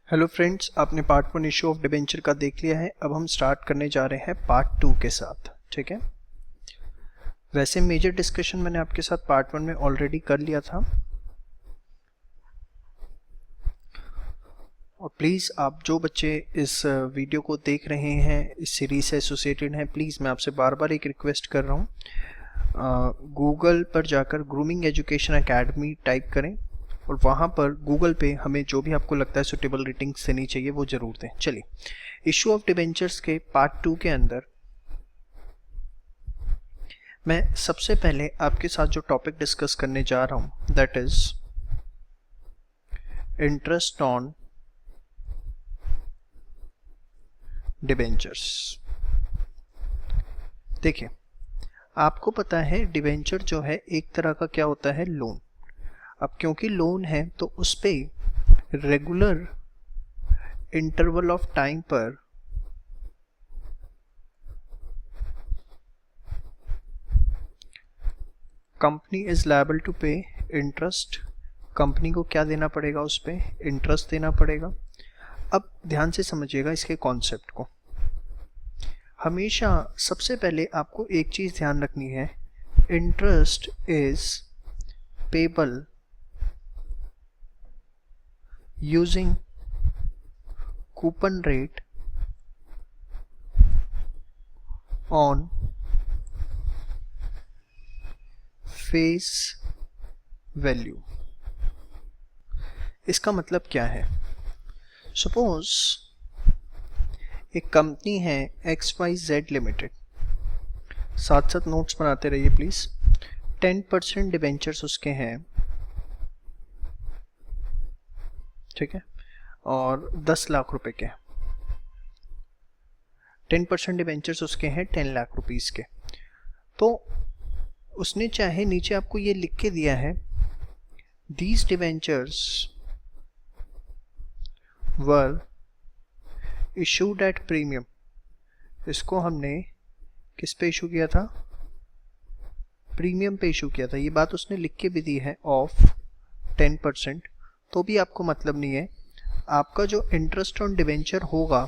Hello friends, आपने part 1 issue of debenture का देख लिया है। अब हम स्टार्ट करने जा रहे हैं पार्ट 2 के साथ। ठीक है, वैसे मेजर डिस्कशन मैंने आपके साथ पार्ट 1 में ऑलरेडी कर लिया था, और प्लीज़ आप जो बच्चे इस वीडियो को देख रहे हैं, इस सीरीज से एसोसिएटेड हैं, प्लीज़ मैं आपसे बार बार एक रिक्वेस्ट कर रहा हूँ, गूगल पर जाकर ग्रूमिंग एजुकेशन एकेडमी टाइप करें और वहाँ पर गूगल पे हमें जो भी आपको लगता है सुटेबल रेटिंग्स देनी चाहिए वो ज़रूर दें। चलिए, इशू ऑफ डिबेंचर्स के पार्ट 2 के अंदर मैं सबसे पहले आपके साथ जो टॉपिक डिस्कस करने जा रहा हूँ that is interest on debentures. देखिए, आपको पता है डिबेंचर जो है एक तरह का क्या होता है, लोन। अब क्योंकि लोन है तो उस पे रेगुलर इंटरवल ऑफ टाइम पर कंपनी इज लायबल टू पे इंटरेस्ट। कंपनी को क्या देना पड़ेगा, उस पे इंटरेस्ट देना पड़ेगा। अब ध्यान से समझिएगा इसके कॉन्सेप्ट को। हमेशा सबसे पहले आपको एक चीज ध्यान रखनी है, interest is payable using coupon rate on face value। इसका मतलब क्या है, सपोज एक कंपनी है XYZ लिमिटेड, साथ साथ नोट्स बनाते रहिए प्लीज। 10% डिबेंचर्स उसके हैं, ठीक है, और 10 लाख रुपए के। 10% डिबेंचर्स उसके हैं 10 लाख रुपीस के। तो उसने चाहे नीचे आपको ये लिख के दिया है, these debentures were issued at premium. इसको हमने किस पे इशू किया था, प्रीमियम पे इशू किया था। ये बात उसने लिख के भी दी है, ऑफ 10%। तो भी आपको मतलब नहीं है, आपका जो इंटरेस्ट ऑन डिबेंचर होगा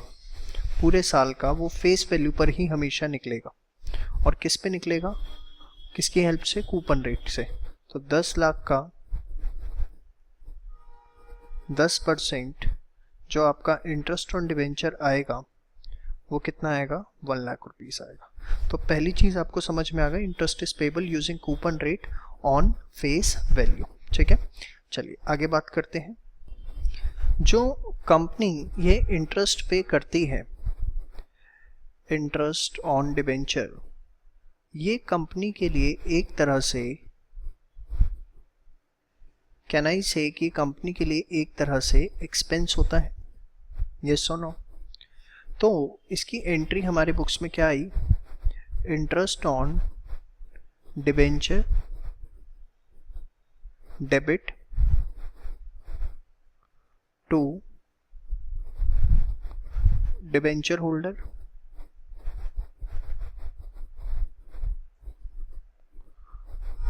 पूरे साल का वो फेस वैल्यू पर ही हमेशा निकलेगा। और किस पे निकलेगा, किसकी हेल्प से, कूपन रेट से। तो 10 लाख का 10% जो आपका इंटरेस्ट ऑन डिबेंचर आएगा वो कितना आएगा, 1 लाख रुपीस आएगा। तो पहली चीज आपको समझ में आ गई, interest is payable using coupon rate on face value. ठीक है, चलिए आगे बात करते हैं। जो कंपनी ये इंटरेस्ट पे करती है, इंटरेस्ट ऑन डिबेंचर, ये कंपनी के लिए एक तरह से, कैन आई से कि कंपनी के लिए एक तरह से एक्सपेंस होता है। यस और नो? तो इसकी एंट्री हमारे बुक्स में क्या आई, interest on debenture debit to debenture holder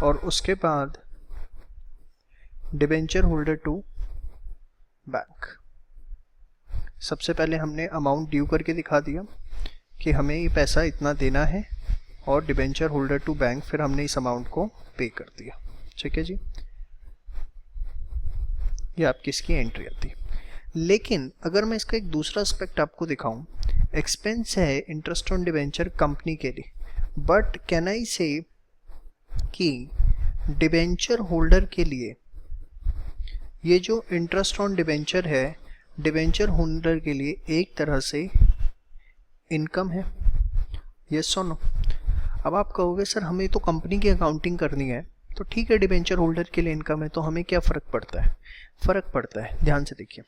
और उसके बाद डिबेंचर होल्डर टू बैंक। सबसे पहले हमने अमाउंट ड्यू करके दिखा दिया कि हमें ये पैसा इतना देना है, और डिबेंचर होल्डर टू बैंक, फिर हमने इस अमाउंट को पे कर दिया। ठीक है जी, ये आपकी इसकी एंट्री आती है। लेकिन अगर मैं इसका एक दूसरा एस्पेक्ट आपको दिखाऊं, एक्सपेंस है इंटरेस्ट ऑन डिबेंचर कंपनी के लिए, बट कैन आई से कि डिबेंचर होल्डर के लिए ये जो इंटरेस्ट ऑन डिबेंचर है, डिबेंचर होल्डर के लिए एक तरह से इनकम है। यस और नो? अब आप कहोगे सर हमें तो कंपनी की अकाउंटिंग करनी है, तो ठीक है, डिबेंचर होल्डर के लिए इनकम है, तो हमें क्या फ़र्क पड़ता है? फ़र्क पड़ता है। ध्यान से देखिए,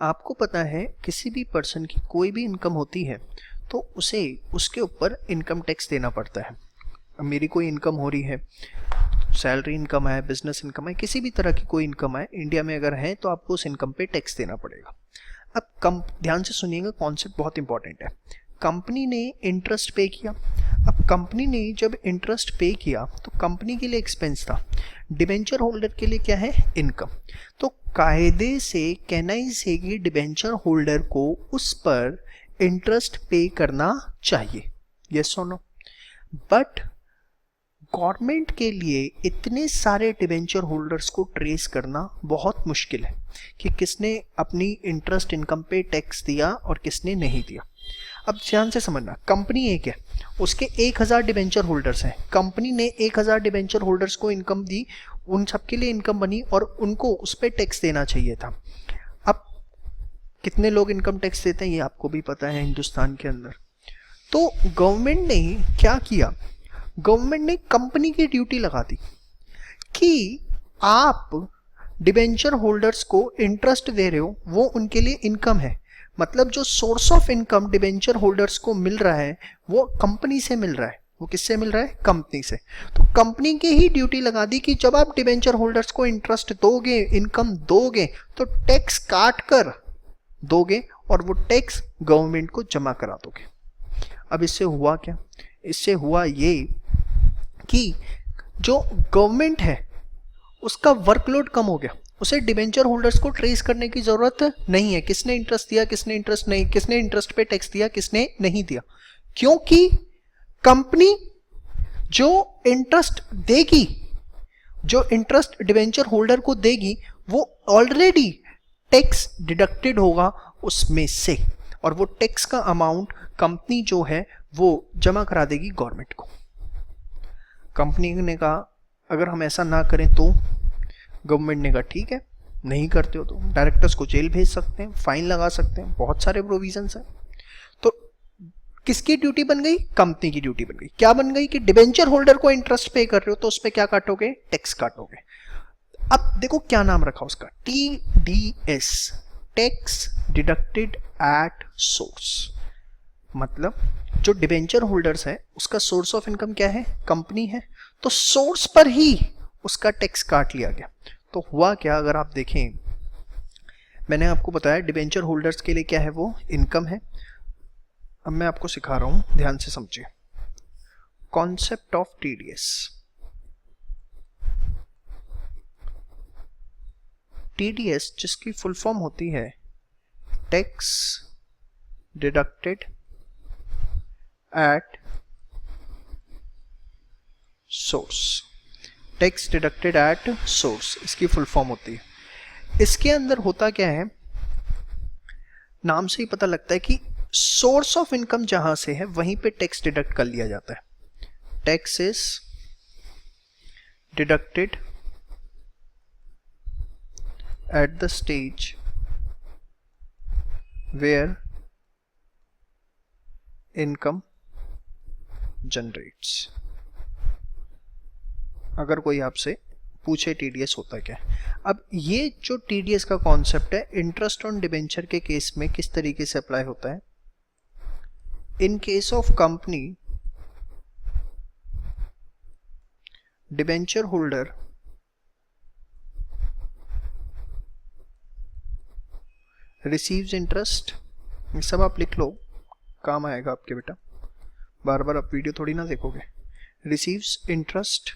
आपको पता है किसी भी पर्सन की कोई भी इनकम होती है तो उसे उसके ऊपर इनकम टैक्स देना पड़ता है। अब मेरी कोई इनकम हो रही है, सैलरी इनकम है, बिजनेस इनकम है, किसी भी तरह की कोई इनकम है इंडिया में अगर है, तो आपको उस इनकम पे टैक्स देना पड़ेगा। अब ध्यान से सुनिएगा, कॉन्सेप्ट बहुत इंपॉर्टेंट है। कंपनी ने इंटरेस्ट पे किया। अब कंपनी ने जब इंटरेस्ट पे किया तो कंपनी के लिए एक्सपेंस था, डिबेंचर होल्डर के लिए क्या है, इनकम। तो कायदे से कहना ही से कि डिबेंचर होल्डर को उस पर इंटरेस्ट पे करना चाहिए, यस और नो। बट गवर्नमेंट के लिए इतने सारे डिबेंचर होल्डर्स को ट्रेस करना बहुत मुश्किल है कि किसने अपनी इंटरेस्ट इनकम पे टैक्स दिया और किसने नहीं दिया। अब ध्यान से समझना, कंपनी एक है, उसके 1000 डिबेंचर होल्डर्स हैं, कंपनी ने 1000 डिबेंचर होल्डर्स को इनकम दी, उन सबके लिए इनकम बनी और उनको उस पर टैक्स देना चाहिए था। अब कितने लोग इनकम टैक्स देते हैं ये आपको भी पता है हिंदुस्तान के अंदर। तो गवर्नमेंट ने क्या किया, गवर्नमेंट ने कंपनी की ड्यूटी लगा दी कि आप डिबेंचर होल्डर्स को इंटरेस्ट दे रहे हो, वो उनके लिए इनकम है। मतलब जो source of income debenture holders को मिल रहा है वो कंपनी से मिल रहा है। वो किससे मिल रहा है, कंपनी से। तो कंपनी की ही ड्यूटी लगा दी कि जब आप डिबेंचर होल्डर्स को इंटरेस्ट दोगे, इनकम दोगे, तो टैक्स काट कर दोगे और वो टैक्स गवर्नमेंट को जमा करा दोगे। अब इससे हुआ क्या, इससे हुआ ये कि जो गवर्नमेंट है उसका वर्कलोड कम हो गया, उसे डिबेंचर होल्डर्स को ट्रेस करने की जरूरत नहीं है, किसने इंटरेस्ट दिया, किसने इंटरेस्ट नहीं, किसने इंटरेस्ट पे टैक्स दिया, किसने नहीं दिया। क्योंकि कंपनी जो इंटरेस्ट देगी, जो इंटरेस्ट डिबेंचर होल्डर को देगी, वो ऑलरेडी टैक्स डिडक्टेड होगा उसमें से, और वो टैक्स का अमाउंट कंपनी जो है वो जमा करा देगी गवर्नमेंट को। कंपनी ने कहा अगर हम ऐसा ना करें तो, गवर्नमेंट ने कहा ठीक है, नहीं करते हो तो डायरेक्टर्स को जेल भेज सकते हैं, फाइन लगा सकते हैं, बहुत सारे प्रोविजंस हैं। तो किसकी ड्यूटी बन गई, कंपनी की ड्यूटी बन गई। क्या बन गई कि डिबेंचर होल्डर को इंटरेस्ट पे कर रहे हो तो उस पर क्या काटोगे, टैक्स काटोगे। अब देखो क्या नाम रखा उसका, TDS, tax deducted at source. मतलब जो डिबेंचर होल्डर्स है उसका सोर्स ऑफ इनकम क्या है, कंपनी है, तो सोर्स पर ही उसका टैक्स काट लिया गया। तो हुआ क्या, अगर आप देखें, मैंने आपको बताया डिबेंचर होल्डर्स के लिए क्या है, वो इनकम है। अब मैं आपको सिखा रहा हूं, ध्यान से समझिए कॉन्सेप्ट ऑफ TDS। TDS जिसकी फुल फॉर्म होती है tax deducted at source, tax deducted at source इसकी फुल फॉर्म होती है। इसके अंदर होता क्या है, नाम से ही पता लगता है कि सोर्स ऑफ इनकम जहां से है वहीं पे टैक्स डिडक्ट कर लिया जाता है। Tax is deducted at the stage where income generates. अगर कोई आपसे पूछे TDS होता है क्या, अब ये जो TDS का कॉन्सेप्ट है इंटरेस्ट ऑन डिबेंचर के केस में किस तरीके से अप्लाई होता है। In case of company, debenture holder receives interest, ये सब आप लिख लो, काम आएगा आपके बेटा, बार बार आप वीडियो थोड़ी ना देखोगे। Receives interest,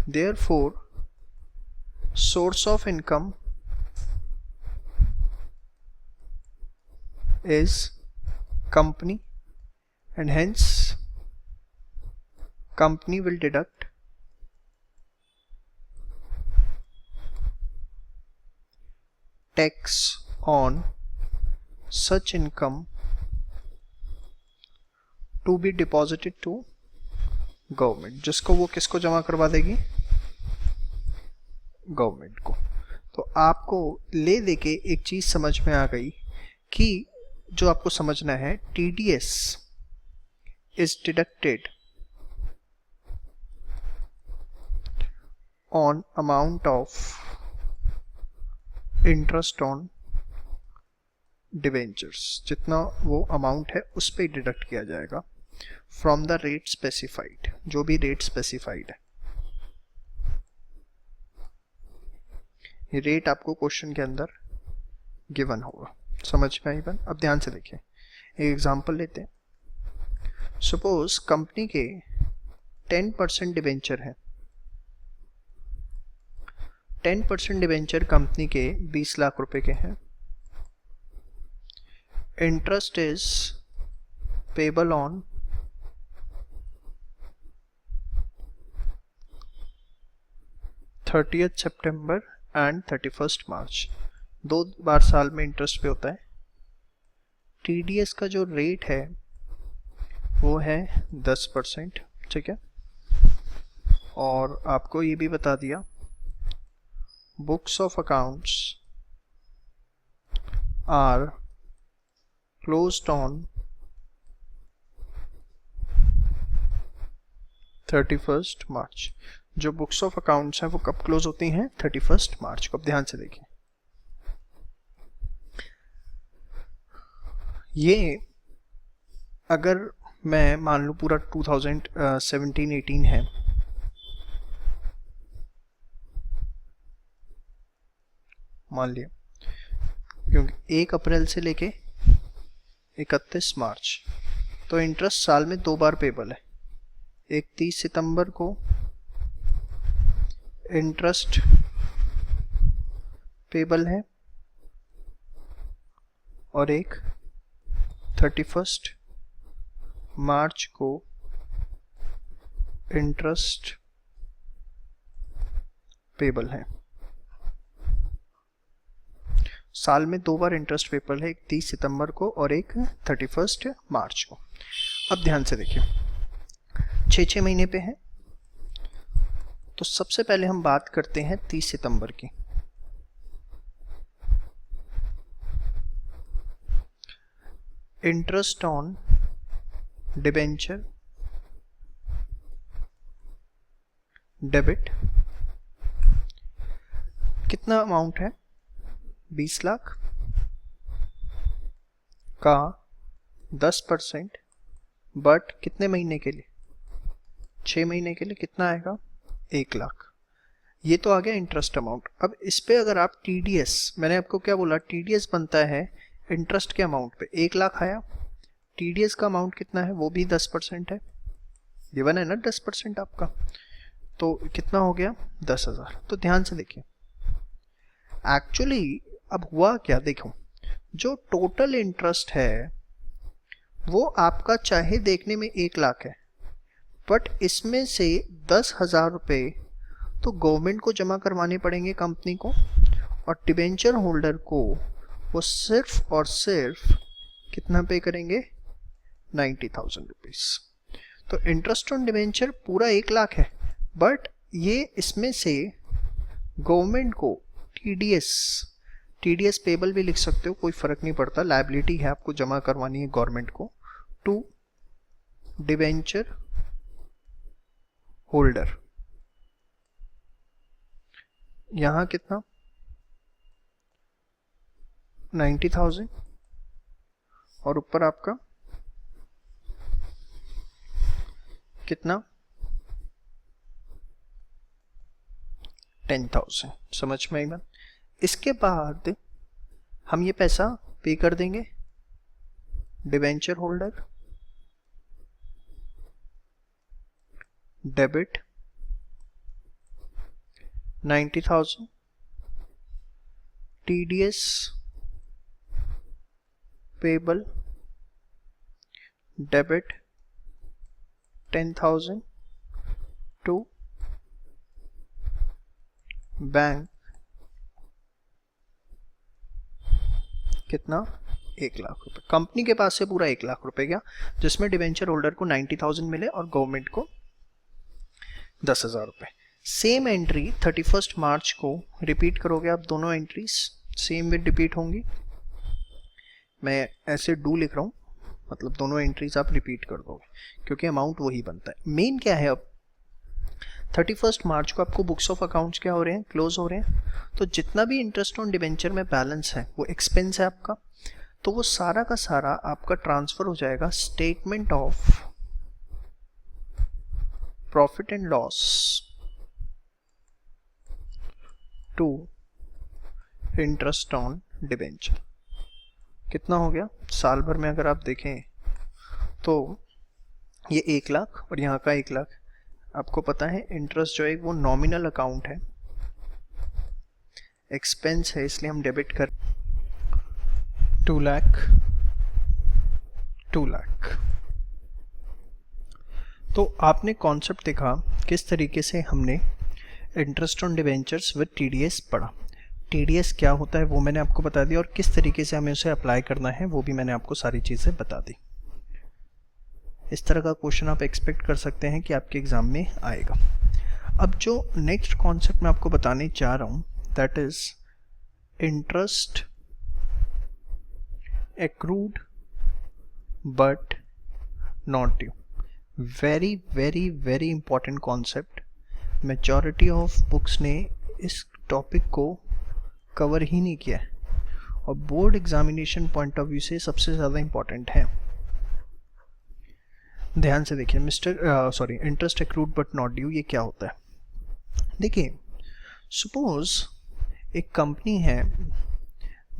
therefore source of income is company and hence company will deduct tax on such income to be deposited to government, जिसको वो किसको जमा करवा देगी, गवर्नमेंट को। तो आपको ले देके एक चीज समझ में आ गई कि जो आपको समझना है, TDS is deducted on amount of interest on debentures, जितना वो अमाउंट है उस पर डिडक्ट किया जाएगा फ्रॉम द रेट स्पेसिफाइड, जो भी रेट स्पेसिफाइड है। ये रेट आपको क्वेश्चन के अंदर गिवन होगा, समझ में आई बात। अब ध्यान से देखिए, एक एग्जांपल लेते हैं। सपोज कंपनी के 10% डिबेंचर है, 10% डिबेंचर कंपनी के 20 लाख रुपए के हैं। Interest is payable on 30th September and 31st मार्च। 2 बार साल में इंटरेस्ट पे होता है। टीडीएस का जो रेट है वो है 10%, ठीक है। और आपको ये भी बता दिया books of accounts are closed on 31st March. जो बुक्स ऑफ अकाउंट्स हैं वो कब क्लोज होती हैं? 31st मार्च को। अब ध्यान से देखिए, ये अगर मैं मान लूँ पूरा 2017-18 है, मान लिया, क्योंकि 1 अप्रैल से लेके 31 मार्च, तो इंटरेस्ट साल में 2 बार पेबल है। एक 30 सितंबर को इंटरेस्ट पेबल है और एक 31st मार्च को इंटरेस्ट पेबल है। साल में 2 बार इंटरेस्ट पेबल है, एक 30 सितंबर को और एक 31st मार्च को। अब ध्यान से देखिए, 6 महीने पे है। तो सबसे पहले हम बात करते हैं 30 सितंबर की। इंटरेस्ट ऑन डिबेंचर डेबिट कितना अमाउंट है? 20 लाख का 10%, बट कितने महीने के लिए? 6 महीने के लिए। कितना आएगा? 1 लाख। ये तो आ गया इंटरेस्ट अमाउंट। अब इस पे अगर आप टीडीएस, मैंने आपको क्या बोला, टीडीएस बनता है इंटरेस्ट के अमाउंट पे। 1 लाख आया, टीडीएस का अमाउंट कितना है? वो भी 10% है, गिवन है ना 10% आपका, तो कितना हो गया? 10,000। तो ध्यान से देखिए, एक्चुअली अब हुआ क्या, देखो, जो टोटल इंटरेस्ट है वो आपका चाहे देखने में 1 लाख है, बट इसमें से 10,000 रुपये तो गवर्नमेंट को जमा करवाने पड़ेंगे कंपनी को, और डिबेंचर होल्डर को वो सिर्फ और सिर्फ कितना पे करेंगे? 90,000 रुपीज। तो इंटरेस्ट ऑन डिबेंचर पूरा 1 लाख है, बट ये इसमें से गवर्नमेंट को टीडीएस पेबल भी लिख सकते हो, कोई फर्क नहीं पड़ता, लायबिलिटी है, आपको जमा करवानी है गवर्नमेंट को, टू डिबेंचर होल्डर। यहां कितना? 90,000 और ऊपर आपका कितना? 10,000। समझ में आई बात? इसके बाद हम ये पैसा पे कर देंगे debenture holder, debit 90,000, TDS payable debit 10,000 to bank कितना? 1 लाख रुपए। कंपनी के पास से पूरा 1 लाख रुपए गया, जिसमें डिबेंचर होल्डर को 90,000 मिले और गवर्नमेंट को 10,000 रुपए। सेम एंट्री 31st मार्च को रिपीट करोगे आप, दोनों एंट्रीज सेम विद रिपीट होंगी। मैं ऐसे डू लिख रहा हूँ, मतलब दोनों एंट्रीज आप रिपीट कर दोगे, क्योंकि अमाउंट वही बनता है। मेन क्या है, अब 31st मार्च को आपको बुक्स ऑफ अकाउंट्स क्या हो रहे हैं? क्लोज हो रहे हैं। तो जितना भी इंटरेस्ट ऑन डिबेंचर में बैलेंस है वो एक्सपेंस है आपका, तो वो सारा का सारा आपका ट्रांसफर हो जाएगा statement of profit and loss to interest on debenture. कितना हो गया साल भर में अगर आप देखें तो ये 1 लाख और यहाँ का 1 लाख। आपको पता है इंटरेस्ट जो है वो नॉमिनल अकाउंट है, एक्सपेंस है, इसलिए हम डेबिट कर 2 लाख 2 लाख। तो आपने कॉन्सेप्ट देखा किस तरीके से हमने interest on debentures with TDS पढ़ा। टीडीएस क्या होता है वो मैंने आपको बता दिया और किस तरीके से हमें उसे अप्लाई करना है वो भी मैंने आपको सारी चीज़ें बता दी। इस तरह का क्वेश्चन आप एक्सपेक्ट कर सकते हैं कि आपके एग्ज़ाम में आएगा। अब जो नेक्स्ट कॉन्सेप्ट मैं आपको बताने जा रहा हूँ that is interest accrued but not due. Very very very important concept. Majority of books ने इस टॉपिक को कवर ही नहीं किया है और board examination point of view से सबसे ज़्यादा इंपॉर्टेंट है। ध्यान से देखिए interest accrued but not due ये क्या होता है। देखिए सपोज एक कंपनी है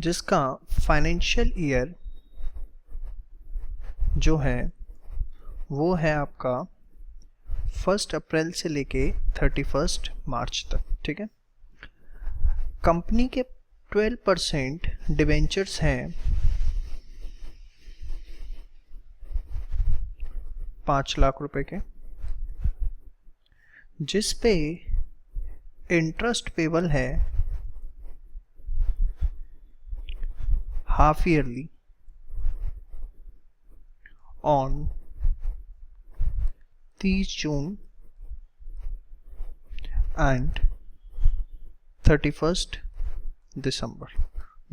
जिसका फाइनेंशियल ईयर जो है वो है आपका 1 अप्रैल से लेके 31 मार्च तक, ठीक है। कंपनी के 12% डिवेंचर्स हैं 5 लाख रुपए के, जिस पे इंटरेस्ट पेबल है half yearly on 30 June and 31 दिसंबर।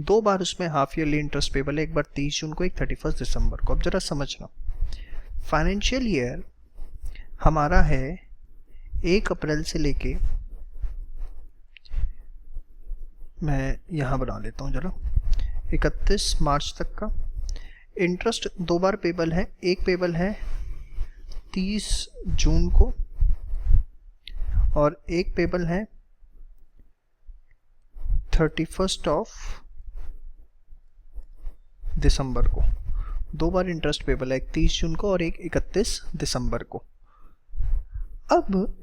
2 बार उसमें हाफ ईयरली इंटरेस्ट पेबल है, एक बार 30 जून को, एक 31 दिसंबर को। अब जरा समझना, फाइनेंशियल ईयर हमारा है 1 अप्रैल से लेके, मैं यहाँ बना लेता हूँ जरा, 31 मार्च तक का। इंटरेस्ट 2 बार पेबल है, एक पेबल है 30 जून को और एक पेबल है 31 ऑफ दिसंबर को। 2 बार इंटरेस्ट पेबल है, एक 30 जून को और एक 31 दिसंबर को। अब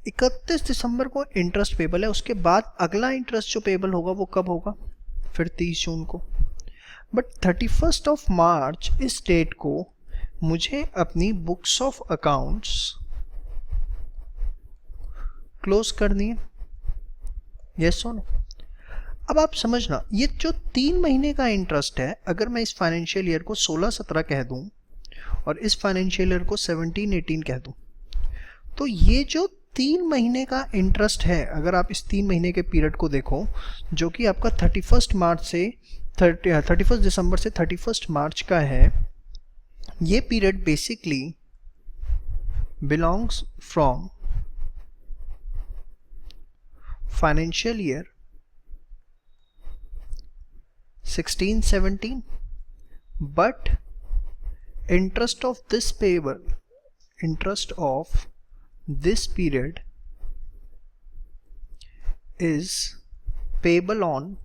31 दिसंबर को इंटरेस्ट पेबल है, उसके बाद अगला इंटरेस्ट जो पेबल होगा वो कब होगा, फिर 30 जून को। बट 31 ऑफ मार्च इस डेट को मुझे अपनी बुक्स ऑफ अकाउंट्स क्लोज करनी है, यस और नो। अब आप समझना, ये जो 3 महीने का इंटरेस्ट है, अगर मैं इस फाइनेंशियल ईयर को 16-17 कह दूं और इस फाइनेंशियल ईयर को 17-18 कह दूं, तो ये जो 3 महीने का इंटरेस्ट है, अगर आप इस 3 महीने के पीरियड को देखो जो कि आपका 31 दिसंबर से 31 मार्च का है, ये period basically belongs from financial year 16-17, but interest of this period is payable on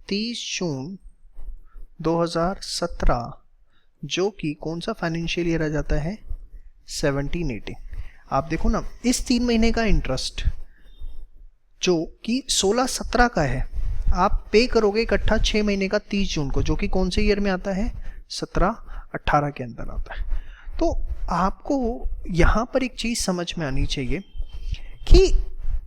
30 जून 2017, जो कि कौन सा फाइनेंशियल ईयर आ जाता है, 17-18। आप देखो ना, इस 3 महीने का इंटरेस्ट जो कि 16-17 का है, आप पे करोगे इकट्ठा 6 महीने का 30 जून को, जो कि कौन से ईयर में आता है, 17-18 के अंदर आता है। तो आपको यहाँ पर एक चीज़ समझ में आनी चाहिए कि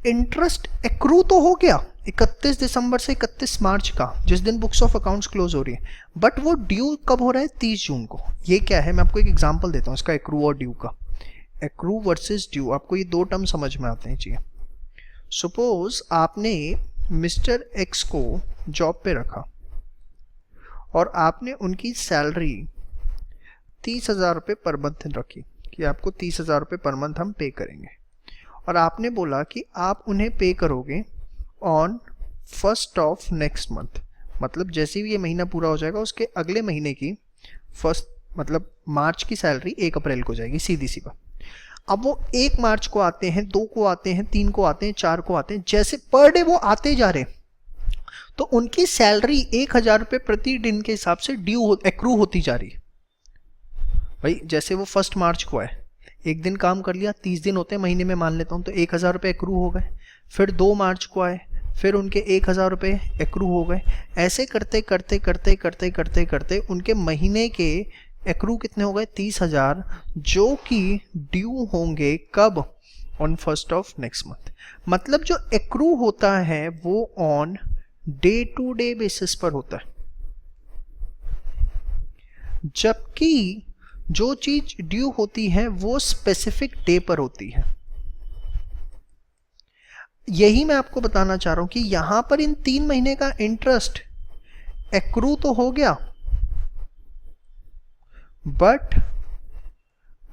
इंटरेस्ट एक्रू तो हो गया 31 दिसंबर से 31 मार्च का, जिस दिन बुक्स ऑफ अकाउंट्स क्लोज हो रही है, बट वो ड्यू कब हो रहा है, 30 जून को। ये क्या है, मैं आपको एक एग्जांपल देता हूँ इसका, एक्रू और ड्यू का। एक्रू वर्सेस ड्यू, आपको ये 2 टर्म समझ में आते हैं चाहिए। सपोज आपने मिस्टर एक्स को जॉब पे रखा और आपने उनकी सैलरी 30,000 रुपये पर मंथ रखी कि आपको 30,000 रुपये पर मंथ हम पे करेंगे, और आपने बोला कि आप उन्हें पे करोगे ऑन 1 ऑफ नेक्स्ट मंथ, मतलब जैसे ही ये महीना पूरा हो जाएगा उसके अगले महीने की 1 मतलब मार्च की सैलरी 1 अप्रैल को जाएगी, सीधी सी बात। अब वो 1 मार्च को आते हैं, 2 को आते हैं, 3 को आते हैं, 4 को आते हैं, जैसे पर डे वो आते जा रहे, तो उनकी सैलरी 1,000 रुपये प्रति दिन के हिसाब से ड्यू एक्रू होती जा रही है। भाई जैसे वो 1 मार्च को आए, 1 दिन काम कर लिया, 30 दिन होते हैं महीने में मान लेता हूँ, तो 1,000 रुपये एक्रू हो गए। फिर 2 मार्च को आए, फिर उनके 1,000 रुपये एक्रू हो गए। ऐसे करते करते करते करते करते करते उनके महीने के एक्रू कितने हो गए? 30,000, जो कि ड्यू होंगे कब? On 1 next month. मतलब जो एक्रू होता है वो on day to day basis पर होता है, जबकि जो चीज ड्यू होती है वो स्पेसिफिक डे पर होती है। यही मैं आपको बताना चाह रहा हूं कि यहां पर इन 3 महीने का इंटरेस्ट एक्रू तो हो गया, बट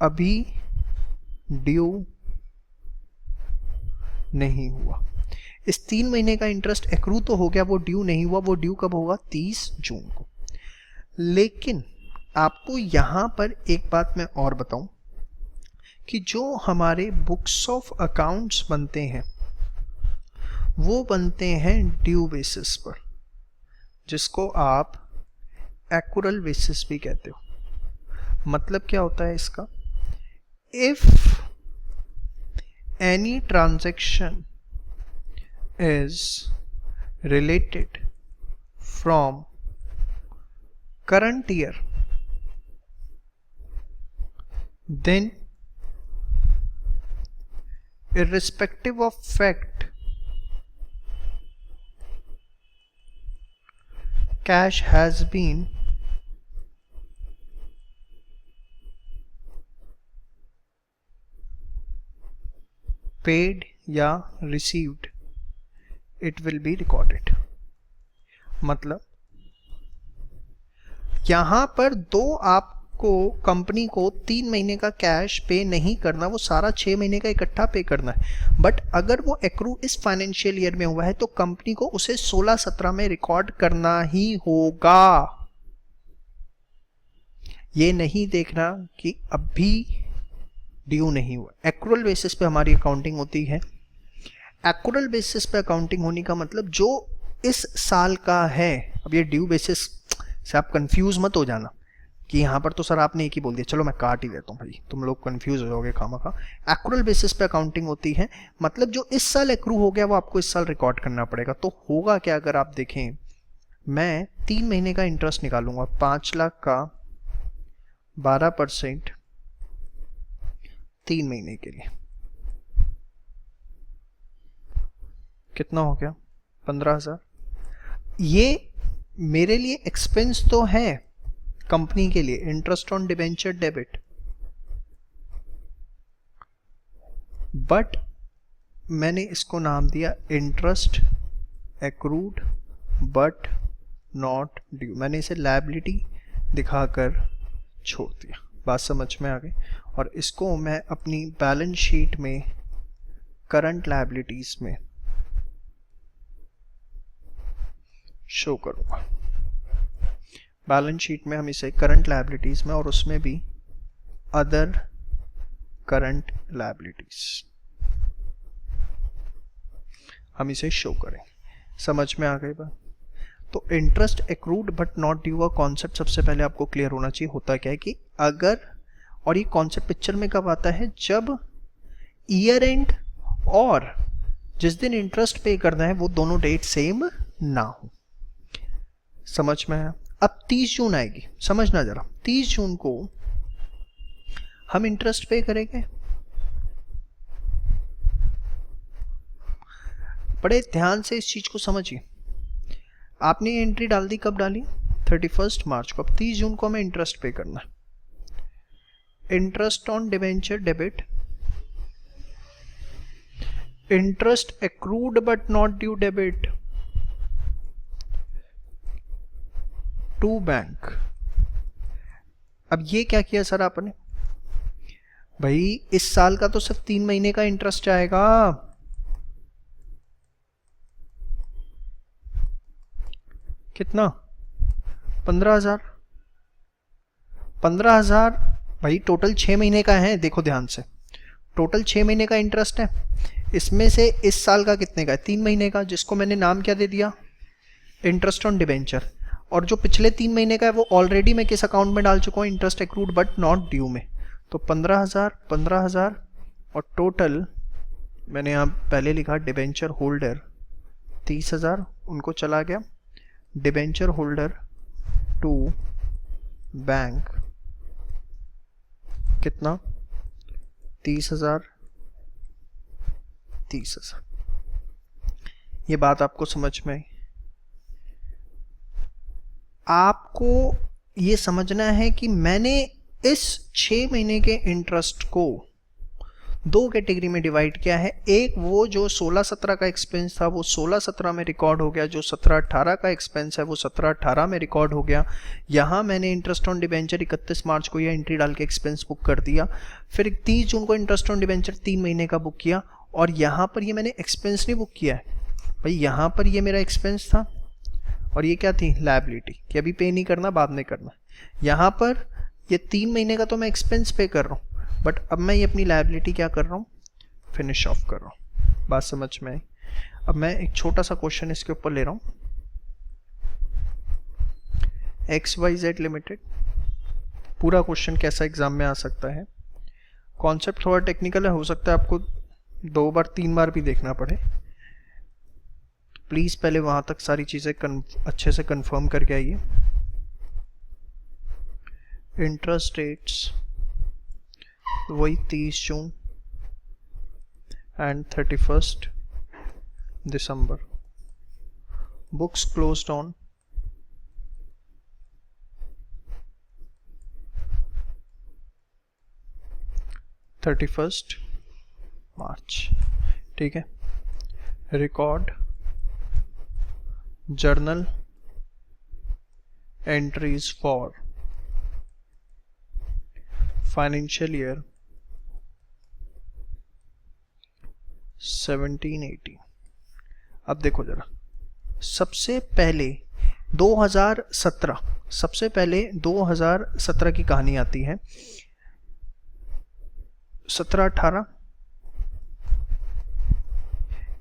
अभी ड्यू नहीं हुआ। इस 3 महीने का इंटरेस्ट एक्रू तो हो गया, वो ड्यू नहीं हुआ। वो ड्यू कब होगा? 30 जून को। लेकिन आपको यहां पर एक बात मैं और बताऊं कि जो हमारे बुक्स ऑफ अकाउंट्स बनते हैं वो बनते हैं ड्यू बेसिस पर, जिसको आप एक्रूअल बेसिस भी कहते हो। मतलब क्या होता है इसका? If any transaction is related from current year, then irrespective of fact cash has been paid या received, it will be recorded. मतलब यहां पर आपको कंपनी को 3 महीने का कैश पे नहीं करना, वो सारा 6 महीने का इकट्ठा पे करना है। बट अगर वो एक्रू इस फाइनेंशियल ईयर में हुआ है तो कंपनी को उसे 16-17 में रिकॉर्ड करना ही होगा। ये नहीं देखना कि अभी ड्यू नहीं हुआ। एक्रूअल बेसिस पे हमारी अकाउंटिंग होती है। एक्रूअल बेसिस पे अकाउंटिंग होने का मतलब जो इस साल का है। अब ये ड्यू बेसिस से आप कंफ्यूज मत हो जाना कि यहाँ पर तो सर आपने एक ही बोल दिया, चलो मैं काट ही देता हूँ, भाई तुम लोग कंफ्यूज हो जाओगे खामखा। एक्रूअल बेसिस पे अकाउंटिंग होती है, मतलब जो इस साल एक्रू हो गया वो आपको इस साल रिकॉर्ड करना पड़ेगा। तो होगा क्या? अगर आप देखें, मैं 3 महीने का इंटरेस्ट निकालूंगा, 5 लाख का 12% 3 महीने के लिए, कितना हो गया? 15,000। ये मेरे लिए एक्सपेंस तो है कंपनी के लिए, interest on debenture debit, but मैंने इसको नाम दिया interest accrued but not due. मैंने इसे लायबिलिटी दिखाकर छोड़ दिया। बात समझ में आ गई? और इसको मैं अपनी बैलेंस शीट में करंट लायबिलिटीज में शो करूंगा। बैलेंस शीट में हम इसे करंट लायबिलिटीज में और उसमें भी अदर करंट लायबिलिटीज हम इसे शो करें। समझ में आ गई बात? तो interest accrued but not due का कॉन्सेप्ट सबसे पहले आपको क्लियर होना चाहिए। होता क्या है कि अगर, और ये कॉन्सेप्ट पिक्चर में कब आता है? जब ईयर एंड और जिस दिन इंटरेस्ट पे करना है वो दोनों डेट सेम ना हो। समझ में आया? अब 30 जून आएगी, समझना जरा। 30 जून को हम इंटरेस्ट पे करेंगे। बड़े ध्यान से इस चीज को समझिए। आपने ये एंट्री डाल दी, कब डाली? 31 मार्च को। अब 30 जून को हमें इंटरेस्ट पे करना है। Interest on debenture debit, interest accrued but not due debit to bank. अब ये क्या किया सर आपने? भाई इस साल का तो सिर्फ 3 महीने का इंटरेस्ट आएगा। कितना? 15,000। 15,000 भाई टोटल 6 महीने का है, देखो ध्यान से। टोटल 6 महीने का इंटरेस्ट है, इसमें से इस साल का कितने का है, 3 महीने का, जिसको मैंने नाम क्या दे दिया, इंटरेस्ट ऑन डिबेंचर। और जो पिछले 3 महीने का है वो ऑलरेडी मैं किस अकाउंट में डाल चुका हूँ, interest accrued but not due में। तो 15,000 और टोटल मैंने यहाँ पहले लिखा डिबेंचर होल्डर 30,000, उनको चला गया डिबेंचर होल्डर टू बैंक कितना 30,000। ये बात आपको समझ में आई? आपको ये समझना है कि मैंने इस 6 महीने के इंटरेस्ट को 2 कैटेगरी में डिवाइड किया है। एक वो जो 16-17 का एक्सपेंस था वो 16-17 में रिकॉर्ड हो गया, जो 17-18 का एक्सपेंस है वो 17-18 में रिकॉर्ड हो गया। यहाँ मैंने इंटरेस्ट ऑन डिबेंचर 31 मार्च को यह एंट्री डाल के एक्सपेंस बुक कर दिया। फिर 30 जून को इंटरेस्ट ऑन डिबेंचर 3 महीने का बुक किया, और यहाँ पर ये मैंने एक्सपेंस नहीं बुक किया है भाई, यहाँ पर ये मेरा एक्सपेंस था और ये क्या थी, लायबिलिटी, कि अभी पे नहीं करना, बाद में करना। यहाँ पर ये 3 महीने का तो मैं एक्सपेंस पे कर रहा हूँ, बट अब मैं ये अपनी लायबिलिटी क्या कर रहा हूँ, फिनिश ऑफ कर रहा हूँ। बात समझ में आई? अब मैं एक छोटा सा क्वेश्चन इसके ऊपर ले रहा हूँ। XYZ लिमिटेड, पूरा क्वेश्चन कैसा एग्जाम में आ सकता है, कॉन्सेप्ट थोड़ा टेक्निकल है, हो सकता है आपको 2 बार 3 बार भी देखना पड़े। प्लीज़ पहले वहाँ तक सारी चीज़ें अच्छे से कंफर्म करके आइए। इंटरेस्ट रेट्स वही 30 June and 31 December. Books closed on 31 March. ठीक है, record journal entries for financial year 17-18। अब देखो जरा, सबसे पहले 2017 की कहानी आती है। 17-18,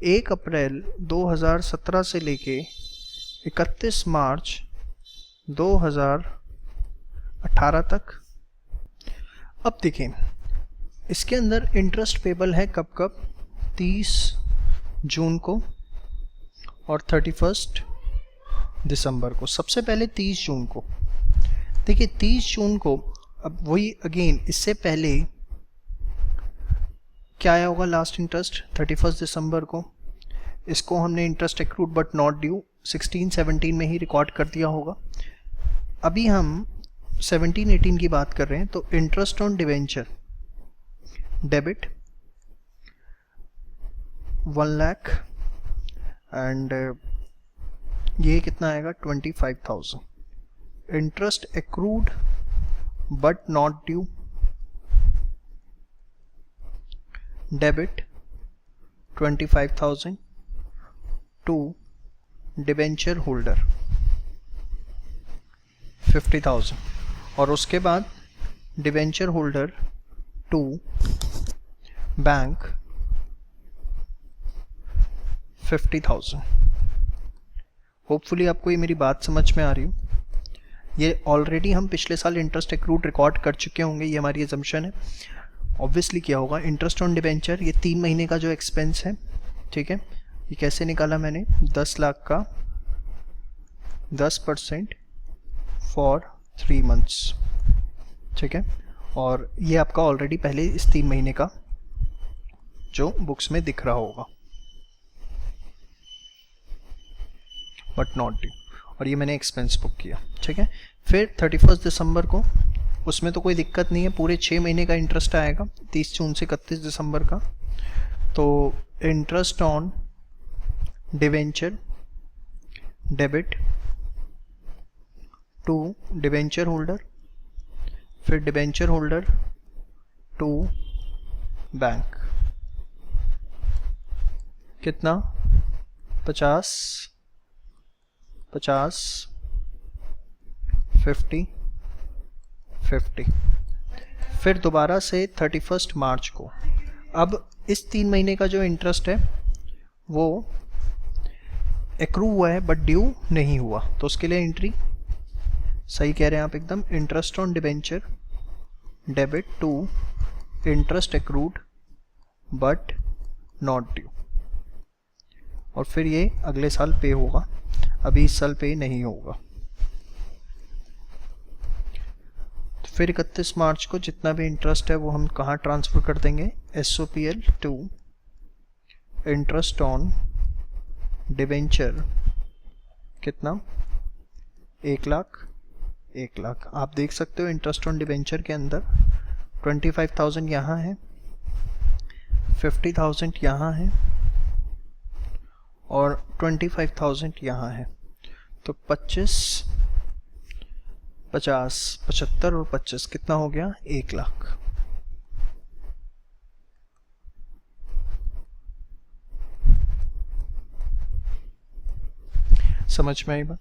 1 अप्रैल 2017 से लेके 31 मार्च 2018 तक। अब देखें, इसके अंदर इंटरेस्ट पेबल है कब कब, 30 जून को और 31 दिसंबर को। सबसे पहले 30 जून को देखिए, 30 जून को, अब वही अगेन, इससे पहले क्या आया होगा लास्ट इंटरेस्ट 31 दिसंबर को, इसको हमने interest accrued but not due 16-17 में ही रिकॉर्ड कर दिया होगा। अभी हम 17-18 की बात कर रहे हैं, तो interest on debenture debit 1 lakh and ये कितना आएगा 25,000। Interest accrued but not due debit 25,000 to debenture holder 50,000, और उसके बाद debenture holder to bank 50,000। Hopefully आपको ये मेरी बात समझ में आ रही हो। ये ऑलरेडी हम पिछले साल इंटरेस्ट एक्रूड रिकॉर्ड कर चुके होंगे, ये हमारी असम्पशन है। ऑब्वियसली क्या होगा, इंटरेस्ट ऑन डिबेंचर ये 3 महीने का जो एक्सपेंस है, ठीक है, ये कैसे निकाला मैंने, 10 लाख का 10% फॉर 3 मंथ्स, ठीक है, और ये आपका ऑलरेडी पहले इस 3 महीने का जो बुक्स में दिख रहा होगा बट नॉट ड्यू, और ये मैंने एक्सपेंस बुक किया, ठीक है। फिर 31 दिसंबर को, उसमें तो कोई दिक्कत नहीं है, पूरे 6 महीने का इंटरेस्ट आएगा 30 जून से 31 दिसंबर का। तो interest on debenture debit to debenture holder, फिर डिवेंचर होल्डर टू बैंक, कितना 50 50। फिर दोबारा से 31 मार्च को अब इस 3 महीने का जो इंटरेस्ट है वो एक्रू हुआ है बट ड्यू नहीं हुआ, तो उसके लिए एंट्री सही कह रहे हैं आप एकदम, interest on debenture debit to interest accrued but not due, और फिर ये अगले साल पे होगा, अभी इस साल पे नहीं होगा। तो फिर 31 मार्च को जितना भी इंटरेस्ट है वो हम कहाँ ट्रांसफ़र कर देंगे, SOPL to interest on debenture, कितना 1 लाख। आप देख सकते हो इंटरेस्ट ऑन डिबेंचर के अंदर 25,000 यहाँ है, 50,000 यहाँ है और 25,000 यहाँ है, तो 25, 50, 75 और 25 कितना हो गया, 1 लाख। समझ में आई बात?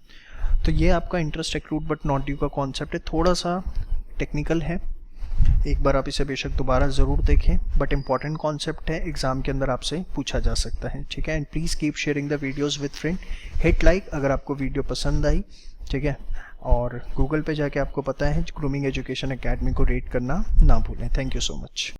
तो ये आपका interest accrued but not due का कॉन्सेप्ट है, थोड़ा सा टेक्निकल है, एक बार आप इसे बेशक दोबारा ज़रूर देखें, बट इम्पॉर्टेंट कॉन्सेप्ट है, एग्जाम के अंदर आपसे पूछा जा सकता है, ठीक है। And please keep sharing the videos with friend, hit like अगर आपको वीडियो पसंद आई, ठीक है, और गूगल पे जाके आपको पता है ग्रूमिंग एजुकेशन एकेडमी को रेट करना ना भूलें। Thank you so much.